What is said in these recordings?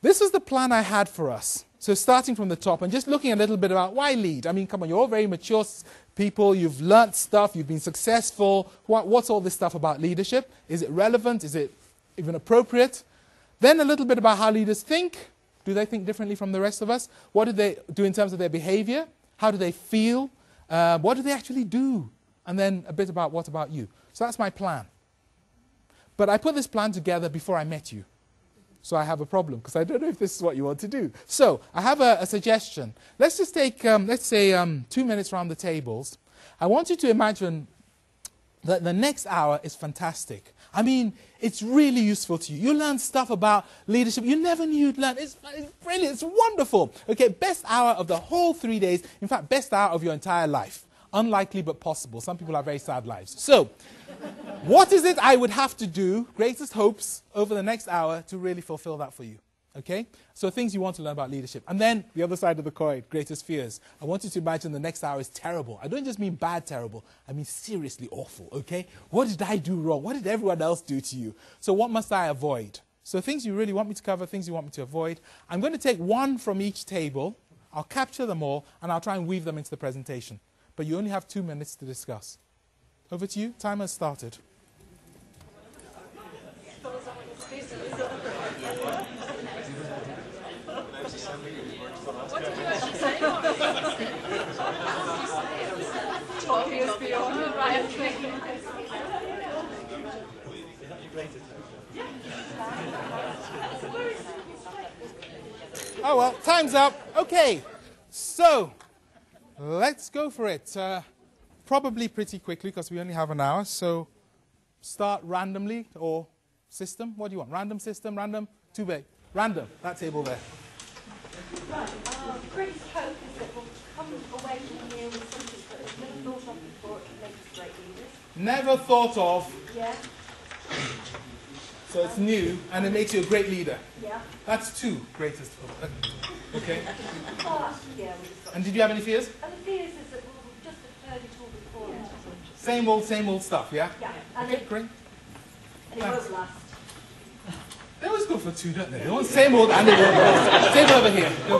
this is the plan I had for us. So starting from the top and just looking a little bit about why lead. I mean, come on, you're all very mature people. You've learnt stuff. You've been successful. What's all this stuff about leadership? Is it relevant? Is it even appropriate? Then a little bit about how leaders think. Do they think differently from the rest of us? What do they do in terms of their behavior? How do they feel? What do they actually do? And then a bit about what about you. So that's my plan. But I put this plan together before I met you. So I have a problem, because I don't know if this is what you want to do. So I have a suggestion. Let's just take, let's say, 2 minutes around the tables. I want you to imagine that the next hour is fantastic. I mean, it's really useful to you. You learn stuff about leadership you never knew you'd learn. It's brilliant. It's wonderful. Okay, best hour of the whole 3 days. In fact, best hour of your entire life. Unlikely but possible. Some people have very sad lives. So, what is it I would have to do, greatest hopes, over the next hour to really fulfill that for you? Okay? So things you want to learn about leadership. And then the other side of the coin, greatest fears. I want you to imagine the next hour is terrible. I don't just mean bad terrible. I mean seriously awful. Okay? What did I do wrong? What did everyone else do to you? So what must I avoid? So things you really want me to cover, things you want me to avoid. I'm going to take one from each table. I'll capture them all, and I'll try and weave them into the presentation. But you only have 2 minutes to discuss. Over to you. Time has started. What did you actually say? Talking is beyond the right. Oh, well, time's up. Okay. So, let's go for it. Probably pretty quickly, because we only have an hour. So, start randomly or system. What do you want? Random, system, random? Too big. Random. That table there. Right. The greatest hope is that we'll come away from here with something that we've never thought of before. It makes us great leaders. Never thought of. Yeah. So it's new, and it makes you a great leader. Yeah. That's 2 greatest hope. Okay. Oh, actually, yeah. And did you have any fears? And the fears is that we've just heard it all before. Yeah. Same old stuff, yeah? Yeah. And Okay, great. And it won't last. They always go for 2, don't they? They want same old and they won't last. Same over here. Go.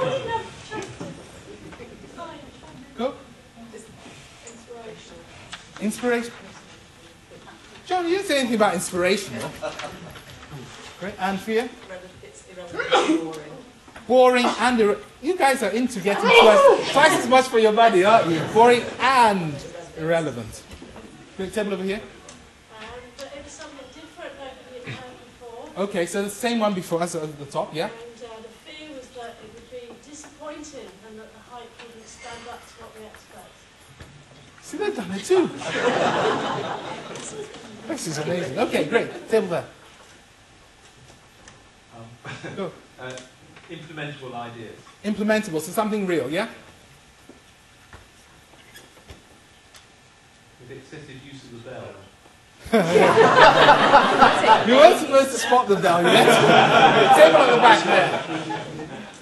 Go. Inspiration. John, you didn't say anything about inspirational. Great. And fear? Boring and you guys are into getting twice as much for your money, aren't you? Boring and irrelevant. Great. Table over here. But it was something different than we had before. Okay, so the same one before us at the top, yeah? And the fear was that it would be disappointing and that the hype wouldn't stand up to what we expect. See, they've done it too. This is amazing. Okay, great. Table there. Go. Implementable ideas. Implementable, so something real, yeah? With excessive use of the bell. You weren't supposed to spot the bell, yet. Table at the back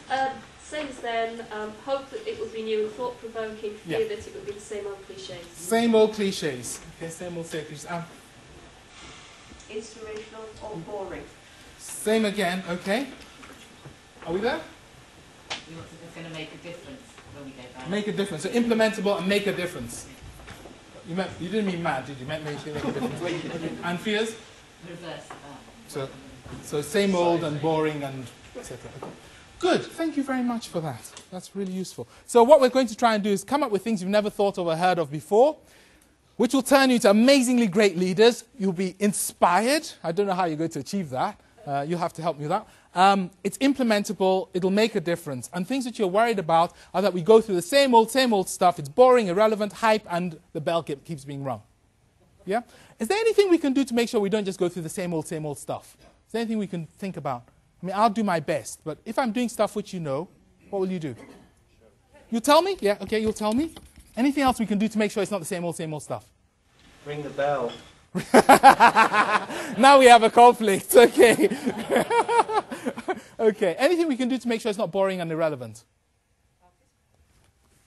there. Same as then, hope that it would be new and thought-provoking, fear Yeah. that it would be the same old cliches. Same old cliches. Okay, same old cliches. Inspirational or boring? Same again, okay. Are we there? It's going to make a difference when we go back. Make a difference. So implementable and make a difference. You didn't mean mad, did you? You meant make a difference. And fears? Reverse that. So same old and boring and etc. Okay. Good. Thank you very much for that. That's really useful. So what we're going to try and do is come up with things you've never thought of or heard of before, which will turn you into amazingly great leaders. You'll be inspired. I don't know how you're going to achieve that. You'll have to help me with that. It's implementable. It'll make a difference. And things that you're worried about are that we go through the same old stuff. It's boring, irrelevant, hype, and the bell keeps being rung. Yeah? Is there anything we can do to make sure we don't just go through the same old stuff? Is there anything we can think about? I mean, I'll do my best. But if I'm doing stuff which you know, what will you do? You tell me? Yeah, okay, you'll tell me. Anything else we can do to make sure it's not the same old stuff? Ring the bell. Now we have a conflict. Okay. Okay. Anything we can do to make sure it's not boring and irrelevant?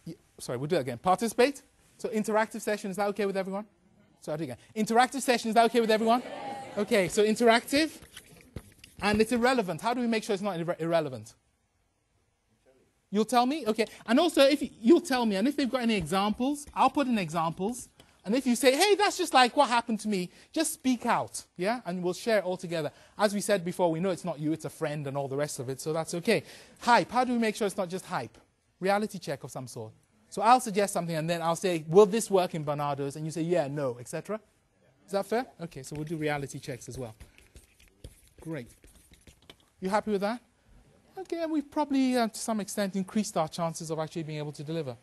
Yeah, sorry, we'll do it again. Participate. So interactive session, is that okay with everyone? So I'll do it again. Interactive session, is that okay with everyone? Okay, so interactive. And it's irrelevant. How do we make sure it's not irrelevant? You'll tell me? Okay. And also, you'll tell me, and if they've got any examples, I'll put in examples. And if you say, hey, that's just like what happened to me, just speak out, yeah? And we'll share it all together. As we said before, we know it's not you, it's a friend and all the rest of it, so that's okay. Hype. How do we make sure it's not just hype? Reality check of some sort. So I'll suggest something, and then I'll say, will this work in Barnardo's? And you say, yeah, no, etc. Is that fair? Okay, so we'll do reality checks as well. Great. You happy with that? Okay, and we've probably, to some extent, increased our chances of actually being able to deliver.